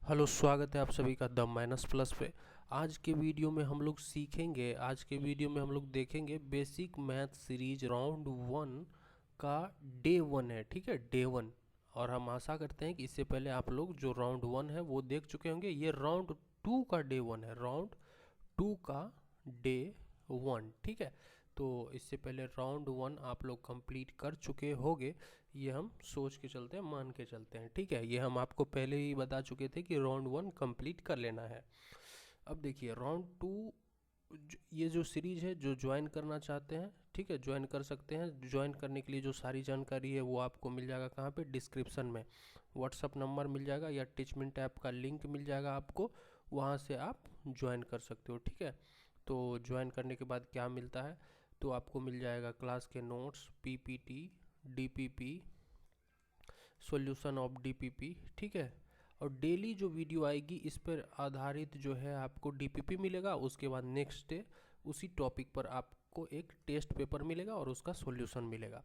Hello, स्वागत है आप सभी का द माइनस प्लस पे। आज के वीडियो में हम लोग सीखेंगे, आज के वीडियो में हम लोग देखेंगे बेसिक मैथ सीरीज राउंड 1 का डे 1 है। ठीक है, डे 1। और हम आशा करते हैं कि इससे पहले आप लोग जो राउंड 1 है वो देख चुके होंगे। ये राउंड 2 का डे 1 है, राउंड 2 का डे 1। ठीक है, तो इससे पहले राउंड 1 आप लोग कंप्लीट कर चुके होंगे, ये हम सोच के चलते हैं, मान के चलते हैं। ठीक है, ये हम आपको पहले ही बता चुके थे कि राउंड 1 कंप्लीट कर लेना है। अब देखिए राउंड 2, ये जो सीरीज है, जो ज्वाइन करना चाहते हैं, ठीक है, ज्वाइन कर सकते हैं। ज्वाइन करने के लिए जो सारी जानकारी है वो आपको मिल जाएगा कहाँ पे, डिस्क्रिप्शन में। व्हाट्सअप नंबर मिल जाएगा या टीचमेंट ऐप का लिंक मिल जाएगा आपको, वहाँ से आप ज्वाइन कर सकते हो। ठीक है, तो ज्वाइन करने के बाद क्या मिलता है, तो आपको मिल जाएगा क्लास के notes, PPT, DPP, solution of DPP. ठीक है, और डेली जो वीडियो आएगी इस पर आधारित जो है आपको डीपीपी मिलेगा। उसके बाद नेक्स्ट डे उसी टॉपिक पर आपको एक टेस्ट पेपर मिलेगा और उसका सॉल्यूशन मिलेगा।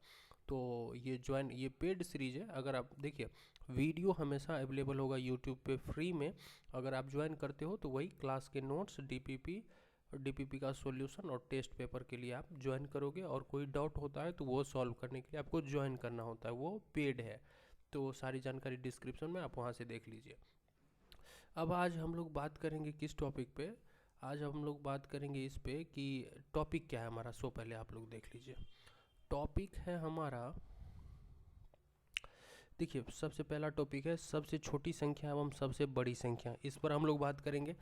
तो ये पेड सीरीज है। अगर आप देखिए, वीडियो हमेशा अवेलेबल होगा यूट्यूब पे फ्री में। अगर आप ज्वाइन करते हो तो वही क्लास के नोट्स, डीपीपी का सॉल्यूशन और टेस्ट पेपर के लिए आप ज्वाइन करोगे। और कोई डाउट होता है तो वो सॉल्व करने के लिए आपको ज्वाइन करना होता है, वो पेड है। तो सारी जानकारी डिस्क्रिप्शन में, आप वहाँ से देख लीजिए। अब आज हम लोग बात करेंगे किस टॉपिक पे, आज हम लोग बात करेंगे इस पे कि टॉपिक क्या है हमारा। सो पहले आप लोग देख लीजिए, टॉपिक है हमारा, देखिए सबसे पहला टॉपिक है सबसे छोटी संख्या एवं सबसे बड़ी संख्या। इस पर हम लोग बात करेंगे,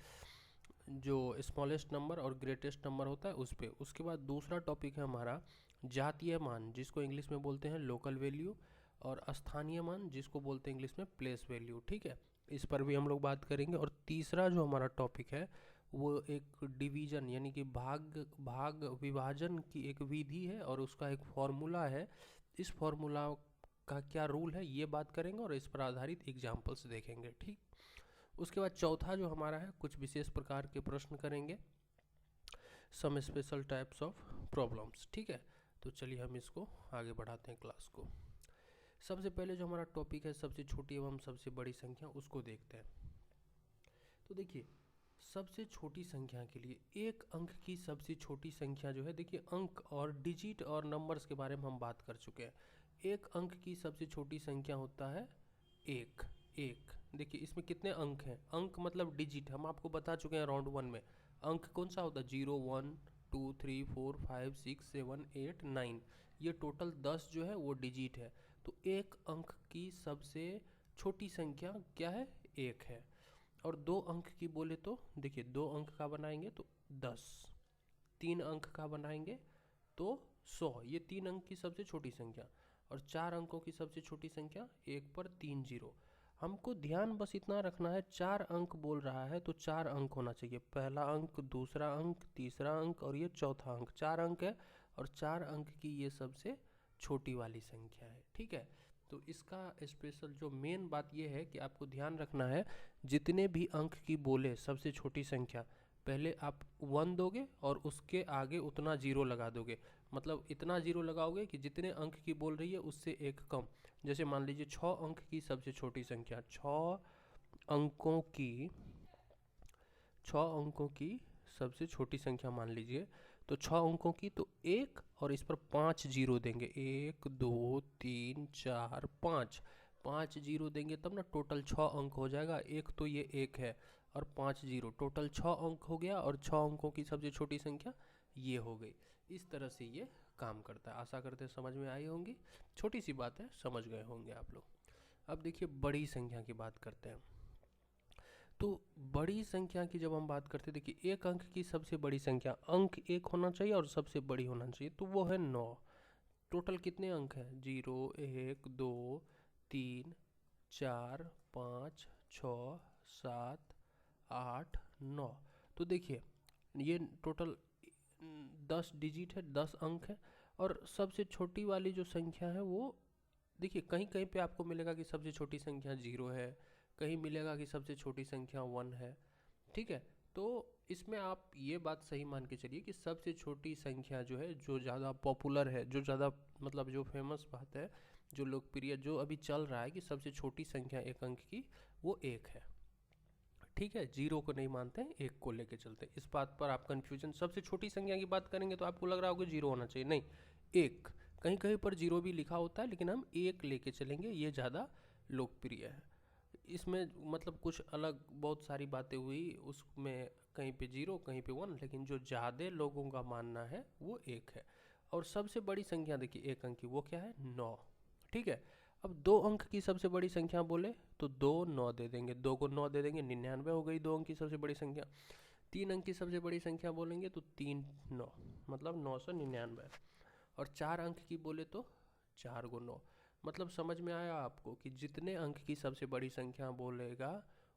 जो स्मॉलेस्ट नंबर और ग्रेटेस्ट नंबर होता है उस पर। उसके बाद दूसरा टॉपिक है हमारा जातीय मान, जिसको इंग्लिश में बोलते हैं लोकल वैल्यू, और स्थानीय मान, जिसको बोलते हैं इंग्लिश में प्लेस वैल्यू। ठीक है, इस पर भी हम लोग बात करेंगे। और तीसरा जो हमारा टॉपिक है वो एक डिवीजन यानी कि भाग विभाजन की एक विधि है और उसका एक फॉर्मूला है। इस फॉर्मूला का क्या रूल है ये बात करेंगे और इस पर आधारित एग्जाम्पल्स देखेंगे। ठीक, उसके बाद चौथा जो हमारा है, कुछ विशेष प्रकार के प्रश्न करेंगे, some special types of problems. ठीक है, तो चलिए हम इसको आगे बढ़ाते हैं क्लास को। सबसे पहले जो हमारा टॉपिक है सबसे छोटी एवं सबसे बड़ी संख्या, उसको देखते हैं। तो देखिए, सबसे छोटी संख्या के लिए एक अंक की सबसे छोटी संख्या जो है, देखिए अंक और डिजिट और नंबर्स के बारे में हम बात कर चुके हैं। एक अंक की सबसे छोटी संख्या होता है एक। एक देखिए, इसमें कितने अंक हैं, अंक मतलब डिजिट, हम आपको बता चुके हैं राउंड 1 में। अंक कौन सा होता है, 0 1 2 3 4 5 6 7 8 9, ये टोटल 10 जो है वो डिजिट है। तो एक अंक की सबसे छोटी संख्या क्या है, एक है। और दो अंक की बोले तो देखिए, दो अंक का बनाएंगे तो 10, तीन अंक का बनाएंगे तो 100, ये तीन अंक की सबसे छोटी संख्या। और चार अंकों की सबसे छोटी संख्या, एक पर 3 जीरो। हमको ध्यान बस इतना रखना है, चार अंक बोल रहा है तो चार अंक होना चाहिए, पहला अंक, दूसरा अंक, तीसरा अंक और ये चौथा अंक, चार अंक है। और चार अंक की ये सबसे छोटी वाली संख्या है। ठीक है, तो इसका स्पेशल जो मेन बात ये है कि आपको ध्यान रखना है, जितने भी अंक की बोले सबसे छोटी संख्या, पहले आप 1 दोगे और उसके आगे उतना जीरो लगा दोगे। मतलब इतना जीरो लगाओगे कि जितने अंक की बोल रही है उससे एक कम। जैसे मान लीजिए 6 अंक की सबसे छोटी संख्या, 6 अंकों की 6 अंकों की सबसे छोटी संख्या मान लीजिए, तो 6 अंकों की तो एक और इस पर 5 जीरो देंगे, 1 2 3 4 5, 5 जीरो देंगे तब ना टोटल 6 अंक हो जाएगा। एक तो ये एक है और 5 जीरो, टोटल 6 अंक हो गया। और 6 अंकों की सबसे छोटी संख्या ये हो गई। इस तरह से ये काम करता है। आशा करते हैं समझ में आई होंगी, छोटी सी बात है, समझ गए होंगे आप लोग। अब देखिए बड़ी संख्या की बात करते हैं। तो बड़ी संख्या की जब हम बात करते हैं, देखिए एक अंक की सबसे बड़ी संख्या, अंक एक होना चाहिए और सबसे बड़ी होना चाहिए, तो वो है 9। टोटल कितने अंक हैं, 0 1 2 3 4 5 6 7 8 9। तो देखिए ये टोटल 10 डिजिट है, 10 अंक है। और सबसे छोटी वाली जो संख्या है वो, देखिए कहीं कहीं पे आपको मिलेगा कि सबसे छोटी संख्या 0 है, कहीं मिलेगा कि सबसे छोटी संख्या 1 है। ठीक है, तो इसमें आप ये बात सही मान के चलिए कि सबसे छोटी संख्या जो है, जो ज़्यादा पॉपुलर है, जो ज़्यादा मतलब जो फेमस बात है, जो लोकप्रिय, जो अभी चल रहा है कि सबसे छोटी संख्या एक अंक की वो एक है। ठीक है, जीरो को नहीं मानते हैं, एक को लेके चलते हैं। इस बात पर आप कन्फ्यूजन, सबसे छोटी संख्या की बात करेंगे तो आपको लग रहा होगा जीरो होना चाहिए, नहीं, एक। कहीं कहीं पर जीरो भी लिखा होता है, लेकिन हम एक लेके चलेंगे, ये ज़्यादा लोकप्रिय है। इसमें मतलब कुछ अलग बहुत सारी बातें हुई उसमें, कहीं पे जीरो कहीं पे वन, लेकिन जो ज़्यादा लोगों का मानना है वो एक है। और सबसे बड़ी संख्या देखिए एक अंक की, वो क्या है, 9। ठीक है, अब 2 अंक की सबसे बड़ी संख्या बोले तो 2 9 दे देंगे, 2 को 9 दे देंगे, 99 हो गई 2 अंक की सबसे बड़ी संख्या। 3 अंक की सबसे बड़ी संख्या बोलेंगे तो 3 9 मतलब 999। और 4 अंक की बोले तो 4 को 9। मतलब समझ में आया आपको कि जितने अंक की सबसे बड़ी संख्या बोलेगा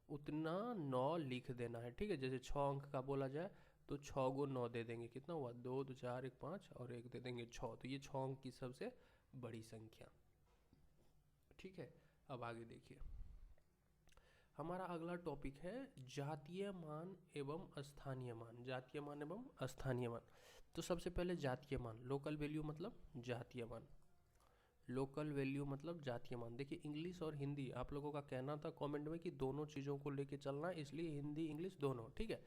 उतना 9 लिख देना है। ठीक है, जैसे 6 अंक का बोला जाए तो 6 को 9 दे देंगे, कितना हुआ, 2 2 4 1 5 और 1 दे देंगे 6, तो ये 6 अंक की सबसे बड़ी संख्या। ठीक है, अब आगे देखिए, हमारा अगला टॉपिक है जातीय मान एवं स्थानीय मान। जातीय मान एवं स्थानीय मान। तो सबसे पहले जातीय मान, लोकल वैल्यू मतलब जातीय मान। लोकल वैल्यू मतलब जातीय मान। देखिए इंग्लिश और हिंदी, आप लोगों का कहना था कमेंट में कि दोनों चीज़ों को लेके चलना है, इसलिए हिंदी इंग्लिश दोनों। ठीक है,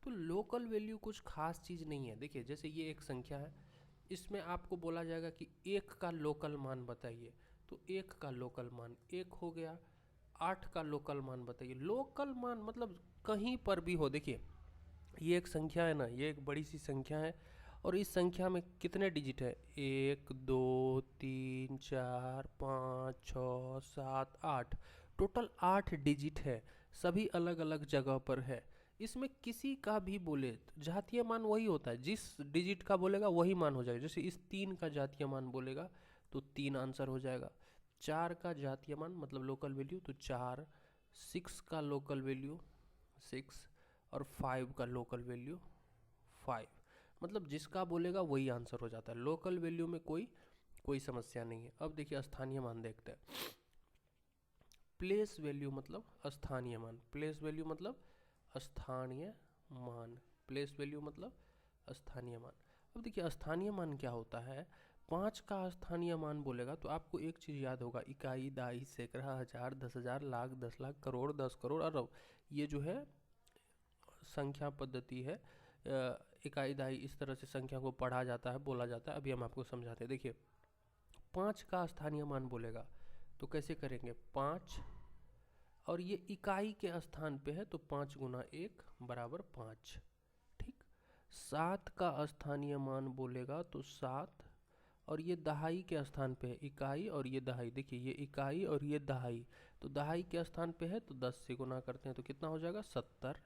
तो लोकल वैल्यू कुछ खास चीज़ नहीं है। देखिए जैसे ये एक संख्या है, इसमें आपको बोला जाएगा कि एक का लोकल मान बताइए, तो एक का लोकल मान एक हो गया। 8 का लोकल मान बताइए। लोकल मान मतलब कहीं पर भी हो। देखिए ये एक संख्या है ना, ये एक बड़ी सी संख्या है, और इस संख्या में कितने डिजिट है, 1 2 3 4 5 6 7 8, टोटल 8 डिजिट है, सभी अलग अलग जगह पर है। इसमें किसी का भी बोले जातीय मान वही होता है, जिस डिजिट का बोलेगा वही मान हो जाएगा। जैसे इस 3 का जातीय मान बोलेगा तो 3 आंसर हो जाएगा। 4 का जातीय मान मतलब लोकल वैल्यू तो 4। 6 का लोकल वैल्यू 6, और 5 का लोकल वैल्यू 5। मतलब जिसका बोलेगा वही आंसर हो जाता है। लोकल वैल्यू में कोई समस्या नहीं है। अब देखिए स्थानीय मान देखते हैं। प्लेस वैल्यू मतलब स्थानीय मान। प्लेस वैल्यू मतलब स्थानीय मान। प्लेस वैल्यू मतलब स्थानीय मान। अब देखिए स्थानीय मान क्या होता है। 5 का स्थानीय मान बोलेगा तो आपको एक चीज़ याद होगा, इकाई दहाई सैकड़ा हजार 10,000 लाख 10 लाख करोड़ 10 करोड़ अरब। ये जो है संख्या पद्धति है, इकाई दहाई इस तरह से संख्या को पढ़ा जाता है, बोला जाता है। अभी हम आपको समझाते हैं। देखिए 5 का स्थानीय मान बोलेगा तो कैसे करेंगे, 5 और ये इकाई के स्थान पे है तो 5 गुना 1 बराबर 5। ठीक, 7 का स्थानीय मान बोलेगा तो 7, और ये दहाई के स्थान पे है, इकाई और ये दहाई। देखिए ये इकाई और ये दहाई, तो दहाई के स्थान पे है तो 10 से गुना करते हैं तो कितना हो जाएगा, 70।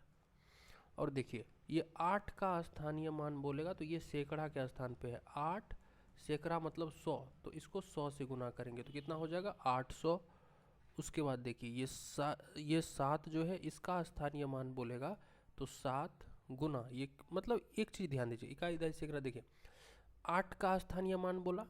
और देखिए ये 8 का स्थानीय मान बोलेगा तो ये सैकड़ा के स्थान पे है, 8 सैकड़ा मतलब 100, तो इसको 100 से गुना करेंगे तो कितना हो जाएगा, 800। उसके बाद देखिए ये 7 जो है इसका स्थानीय मान बोलेगा तो 7 गुना, ये मतलब एक चीज़ ध्यान दीजिए, इकाई दहाई सैकड़ा। देखिए 8 का स्थानीय मान बोला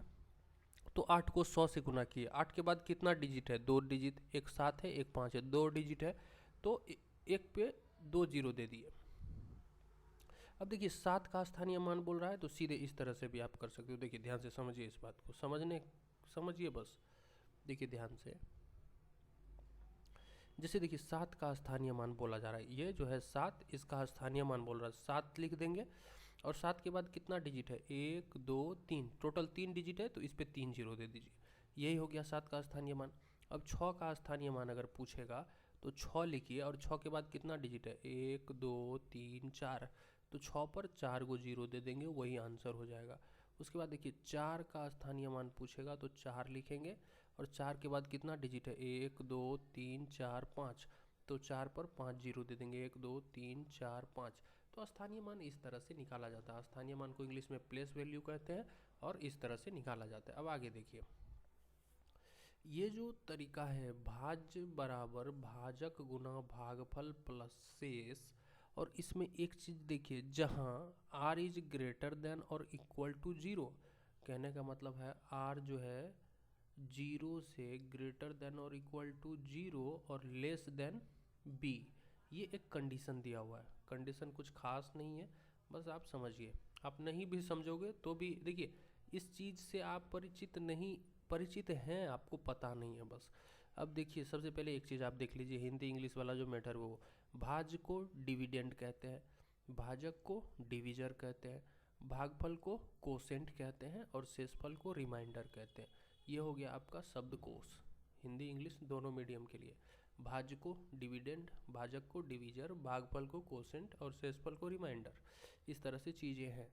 तो 8 को 100 से गुना किए। 8 के बाद कितना डिजिट है, 2 डिजिट, एक 7 है एक 5 है, 2 डिजिट है तो एक पे 2 जीरो दे दिए। अब देखिए 7 का स्थानीय मान बोल रहा है तो सीधे इस तरह से भी आप कर सकते हो। देखिए ध्यान से समझिए इस बात को, समझिए बस। देखिए ध्यान से, जैसे देखिए 7 का स्थानीय मान बोला जा रहा है, ये जो है 7 इसका स्थानीय मान बोल रहा है, 7 लिख देंगे। और 7 के बाद कितना डिजिट है, 1 2 3, टोटल 3 डिजिट है तो इस पर 3 जीरो दे दीजिए। यही हो गया 7 का स्थानीय मान। अब 6 का स्थानीय मान अगर पूछेगा तो 6 लिखिए, और 6 के बाद कितना डिजिट है, 1 2 3 4, तो 6 पर 4 को जीरो दे देंगे, वही आंसर हो जाएगा। उसके बाद देखिए 4 का स्थानीय मान पूछेगा तो 4 लिखेंगे, और 4 के बाद कितना डिजिट है, 1 2 3 4 5, तो 4 पर 5 जीरो दे देंगे, 1 2 3 4 5। तो स्थानीय मान इस तरह से निकाला जाता है। स्थानीय मान को इंग्लिश में प्लेस वैल्यू कहते हैं, और इस तरह से निकाला जाता है। अब आगे देखिए, ये जो तरीका है भाज्य बराबर भाजक गुना भागफल प्लस शेष, और इसमें एक चीज़ देखिए, जहाँ r इज ग्रेटर देन और इक्वल टू 0, कहने का मतलब है r जो है 0 से ग्रेटर देन और इक्वल टू 0 और लेस देन b, ये एक कंडीशन दिया हुआ है। कंडीशन कुछ खास नहीं है, बस आप समझिए। आप नहीं भी समझोगे तो भी देखिए, इस चीज़ से आप परिचित हैं, आपको पता नहीं है बस। अब देखिए सबसे पहले एक चीज़ आप देख लीजिए, हिंदी इंग्लिश वाला जो मैटर वो भाज्य को डिविडेंड कहते हैं, भाजक को डिविजर कहते हैं, भागफल को कोसेंट कहते हैं और शेषफल को रिमाइंडर कहते हैं। ये हो गया आपका शब्दकोश हिंदी इंग्लिश दोनों मीडियम के लिए। भाज्य को डिविडेंड, भाजक को डिविजर, भागफल को कोसेंट और शेषफल को रिमाइंडर, इस तरह से चीज़ें हैं।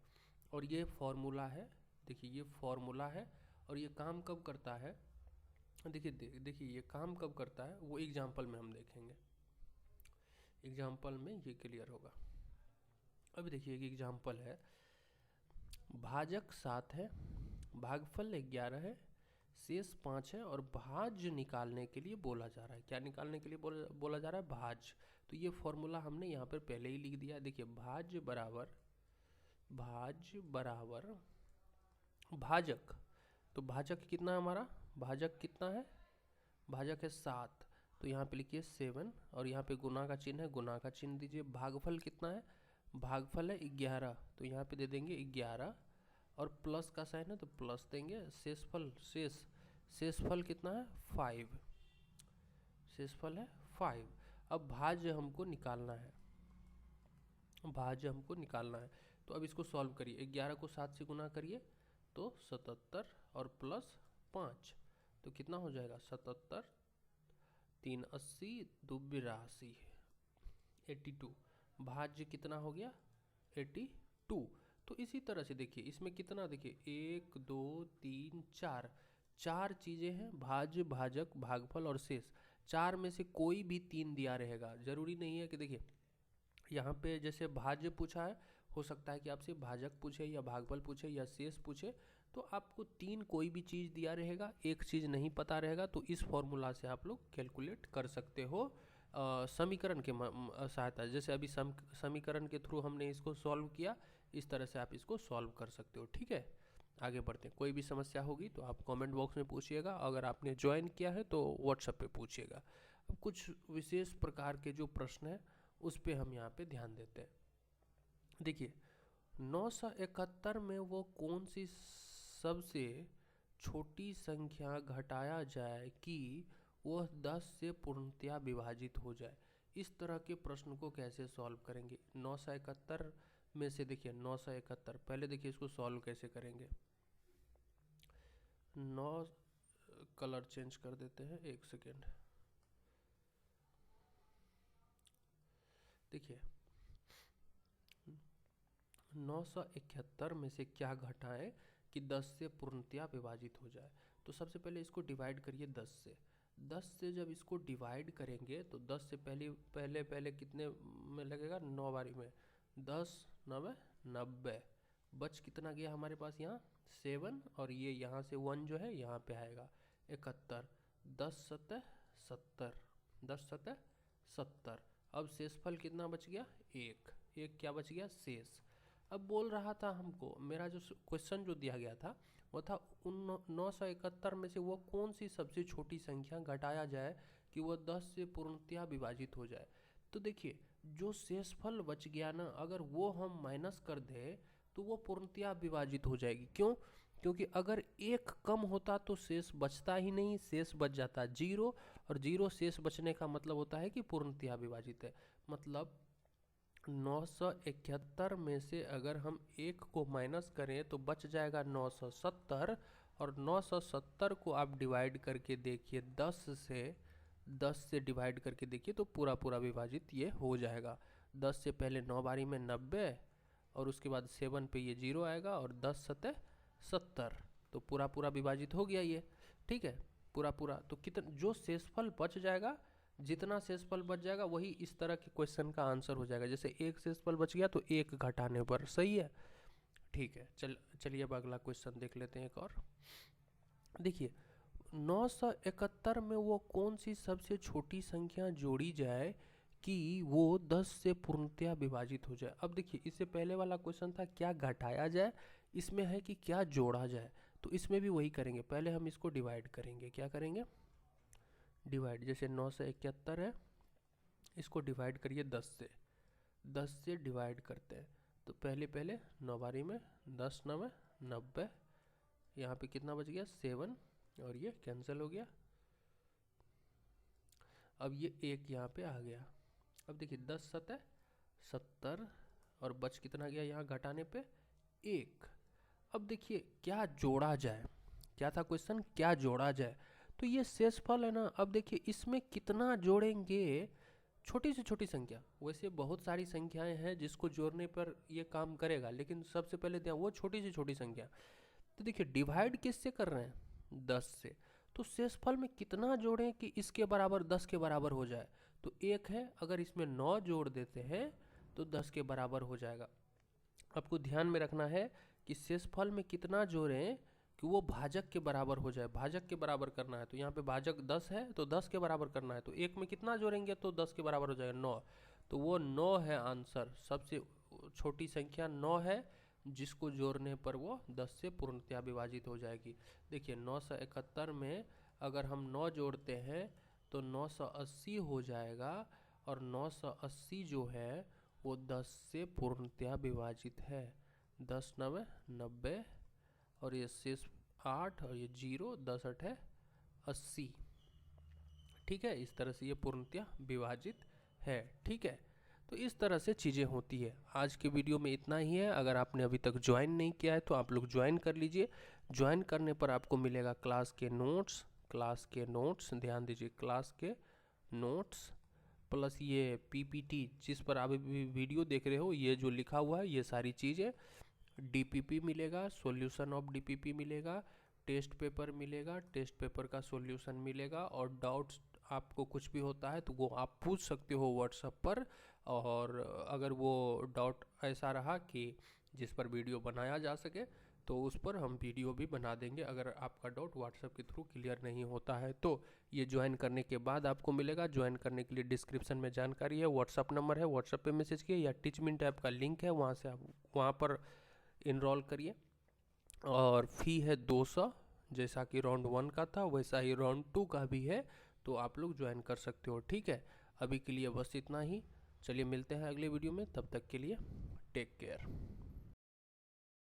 और ये फॉर्मूला है, देखिए ये फॉर्मूला है। और ये काम कब करता है, देखिए ये काम कब करता है वो एग्जाम्पल में हम देखेंगे, एग्जाम्पल में ये क्लियर होगा। अब देखिए एक एग्जाम्पल है, भाजक 7 है, भागफल 11 है, शेष 5 है और भाज्य निकालने के लिए बोला जा रहा है। क्या निकालने के लिए बोला जा रहा है? भाज्य। तो ये फॉर्मूला हमने यहाँ पर पहले ही लिख दिया। देखिए भाज्य बराबर भाजक, तो भाजक कितना है हमारा, भाजक कितना है, भाजक है 7, तो यहाँ पे लिखिए 7 और यहाँ पे गुना का चिन्ह है, गुना का चिन्ह दीजिए। भागफल कितना है, भागफल है 11, तो यहाँ पे दे देंगे 11 और प्लस का साइन है तो प्लस देंगे। शेषफल कितना है 5, शेषफल है 5। अब भाज्य हमको निकालना है, भाज्य हमको निकालना है, तो अब इसको सॉल्व करिए। 11 को 7 से गुना करिए तो 77 और प्लस 5 तो कितना हो जाएगा 77, 3 80, 2 82, 82। भाज्य कितना हो गया 82। तो इसी तरह से देखिए इसमें कितना, देखिए 1 2 3 4 चीज़ें हैं, भाज्य भाजक भागफल और शेष। 4 में से कोई भी 3 दिया रहेगा, जरूरी नहीं है कि देखिए यहाँ पे जैसे भाज्य पूछा है, हो सकता है कि आपसे भाजक पूछे या भागफल पूछे या शेष पूछे, तो आपको 3 कोई भी चीज़ दिया रहेगा, एक चीज़ नहीं पता रहेगा, तो इस फॉर्मूला से आप लोग कैलकुलेट कर सकते हो समीकरण के सहायता। जैसे अभी समीकरण के थ्रू हमने इसको सॉल्व किया, इस तरह से आप इसको सॉल्व कर सकते हो। ठीक है, आगे बढ़ते हैं। कोई भी समस्या होगी तो आप कमेंट बॉक्स में पूछिएगा, अगर आपने ज्वाइन किया है तो व्हाट्सएप पे पूछिएगा। अब कुछ विशेष प्रकार के जो प्रश्न हैं उस पे हम यहाँ पे ध्यान देते हैं। देखिए 971 में वो कौन सी सबसे छोटी संख्या घटाया जाए कि वह 10 से पूर्णतया विभाजित हो जाए। इस तरह के प्रश्न को कैसे सॉल्व करेंगे? 971 में से देखिए 971, पहले देखिए इसको सॉल्व कैसे करेंगे। 9 कलर चेंज कर देते हैं, 1 सेकेंड। देखिए 971 में से क्या घटाएं कि 10 से पूर्णतया विभाजित हो जाए। तो सबसे पहले इसको डिवाइड करिए 10 से। 10 से जब इसको डिवाइड करेंगे तो 10 से पहले कितने में लगेगा, 9 बारी में, 10 9 90, बच कितना गया हमारे पास यहाँ 7, और ये यहाँ से 1 जो है यहाँ पे आएगा 71, 10 7 70, 10 7 70। अब शेषफल कितना बच गया, एक क्या बच गया शेष। अब बोल रहा था हमको, मेरा जो क्वेश्चन जो दिया गया था वो था उन 971 में से वो कौन सी सबसे छोटी संख्या घटाया जाए कि वो 10 से पूर्णतया विभाजित हो जाए। तो देखिए जो शेषफल बच गया ना, अगर वो हम माइनस कर दें तो वो पूर्णतया विभाजित हो जाएगी। क्यों? क्योंकि अगर एक कम होता तो शेष बचता ही नहीं, शेष बच जाता 0, और 0 शेष बचने का मतलब होता है कि पूर्णतया विभाजित है। मतलब 971 में से अगर हम 1 को माइनस करें तो बच जाएगा 970, और 970 को आप डिवाइड करके देखिए 10 से डिवाइड करके देखिए तो पूरा विभाजित ये हो जाएगा। 10 से पहले 9 बारी में 90, और उसके बाद 7 पे ये 0 आएगा, और 10 7 70, तो पूरा विभाजित हो गया ये। ठीक है, पूरा तो कितना जो शेषफल बच जाएगा, जितना शेषफल बच जाएगा वही इस तरह के क्वेश्चन का आंसर हो जाएगा। जैसे एक शेषफल बच गया तो 1 घटाने पर, सही है। ठीक है, चलिए अब अगला क्वेश्चन देख लेते हैं एक और। देखिए 971 में वो कौन सी सबसे छोटी संख्या जोड़ी जाए कि वो 10 से पूर्णतया विभाजित हो जाए। अब देखिए इससे पहले वाला क्वेश्चन था क्या घटाया जाए, इसमें है कि क्या जोड़ा जाए। तो इसमें भी वही करेंगे, पहले हम इसको डिवाइड करेंगे। क्या करेंगे? डिवाइड। जैसे 971 है, इसको डिवाइड करिए 10 से डिवाइड करते हैं तो पहले 9 बारी में 10 9 90, यहाँ पे कितना बच गया 7, और ये कैंसिल हो गया, अब ये 1 यहाँ पे आ गया। अब देखिए 10 7 70 और बच कितना गया यहाँ घटाने पे 1। अब देखिए क्या जोड़ा जाए, क्या था क्वेश्चन, क्या जोड़ा जाए। तो ये शेषफल है ना, अब देखिए इसमें कितना जोड़ेंगे, छोटी से छोटी संख्या। वैसे बहुत सारी संख्याएं हैं जिसको जोड़ने पर ये काम करेगा, लेकिन सबसे पहले ध्यान वो छोटी से छोटी संख्या। तो देखिए डिवाइड किससे कर रहे हैं, 10 से। तो शेषफल में कितना जोड़ें कि इसके बराबर 10 के बराबर हो जाए। तो 1 है, अगर इसमें 9 जोड़ देते हैं तो 10 के बराबर हो जाएगा। आपको ध्यान में रखना है कि शेषफल में कितना जोड़ें कि वो भाजक के बराबर हो जाए। भाजक के बराबर करना है तो यहाँ पे भाजक 10 है तो 10 के बराबर करना है। तो 1 में कितना जोड़ेंगे तो 10 के बराबर हो जाएगा, 9। तो वो 9 है आंसर, सबसे छोटी संख्या 9 है, जिसको जोड़ने पर वो 10 से पूर्णतया विभाजित हो जाएगी। देखिए 971 में अगर हम 9 जोड़ते हैं तो 980 हो जाएगा, और 980 जो है वो 10 से पूर्णतया विभाजित है। 10 9 90 और ये शेष 8 और ये 0, 10 8 है 80। ठीक है, इस तरह से ये पूर्णतया विभाजित है। ठीक है, तो इस तरह से चीज़ें होती है। आज के वीडियो में इतना ही है। अगर आपने अभी तक ज्वाइन नहीं किया है तो आप लोग ज्वाइन कर लीजिए। ज्वाइन करने पर आपको मिलेगा क्लास के नोट्स, ध्यान दीजिए, क्लास के नोट्स प्लस ये पीपीटी जिस पर आप अभी वीडियो देख रहे हो, ये जो लिखा हुआ है ये सारी चीज़ें, डीपीपी मिलेगा, सॉल्यूशन ऑफ डीपीपी मिलेगा, टेस्ट पेपर मिलेगा, टेस्ट पेपर का सॉल्यूशन मिलेगा, और डाउट्स आपको कुछ भी होता है तो वो आप पूछ सकते हो व्हाट्सएप पर। और अगर वो डाउट ऐसा रहा कि जिस पर वीडियो बनाया जा सके तो उस पर हम वीडियो भी बना देंगे, अगर आपका डाउट व्हाट्सएप के थ्रू क्लियर नहीं होता है तो। ये ज्वाइन करने के बाद आपको मिलेगा। ज्वाइन करने के लिए डिस्क्रिप्शन में जानकारी है, व्हाट्सएप नंबर है, व्हाट्सएप पे मैसेज किए, या टीचमिंट ऐप का लिंक है, वहाँ से आप वहाँ पर इनरोल करिए। और फ़ी है 200, जैसा कि राउंड 1 का था वैसा ही राउंड 2 का भी है, तो आप लोग ज्वाइन कर सकते हो। ठीक है, अभी के लिए बस इतना ही। चलिए मिलते हैं अगले वीडियो में, तब तक के लिए टेक केयर।